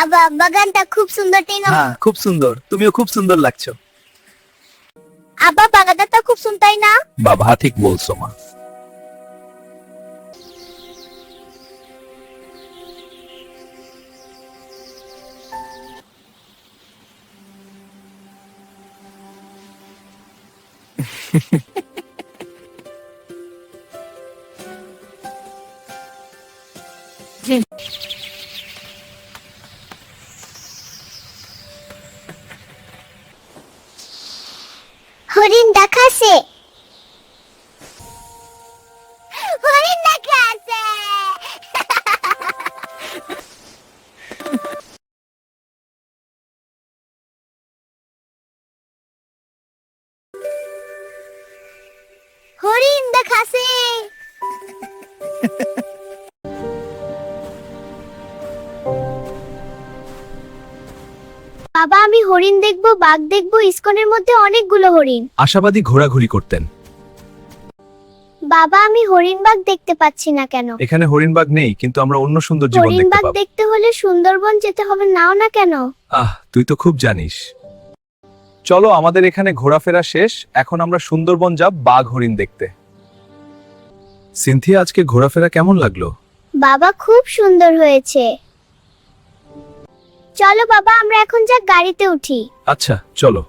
আবা বাগানটা খুব সুন্দর তাই না? হ্যাঁ খুব সুন্দর, তুমিও খুব সুন্দর লাগছো। আবা বাগানটা খুব সুন্দর তাই না? বাবা ঠিক বলছো মা। হরিণ দেখাছে, হরিণ দেখাছে। হরিণ দেখাছে। বাবা আমি হরিণ দেখবো, বাঘ দেখবো, ইস্কনের মধ্যে অনেকগুলো হরিণ। আশাবাদী ঘোরাঘুরি করতেন। বাবা আমি হরিণ বাঘ দেখতে পাচ্ছি না কেন? এখানে হরিণবাগ নেই, কিন্তু আমরা অন্য সুন্দর জীবন হরিণ দেখতে বাঘ পাবো। দেখতে হলে সুন্দরবন যেতে হবে, নাও না কেন? তুই তো খুব জানিস। চলো আমাদের এখানে ঘোরাফেরা শেষ, এখন আমরা সুন্দরবন যাব বাঘ হরিণ দেখতে। সিনথিয়া আজকে ঘোরাফেরা কেমন লাগলো? বাবা খুব সুন্দর হয়েছে। চলো বাবা আমরা এখন যা গাড়িতে উঠি। আচ্ছা চলো।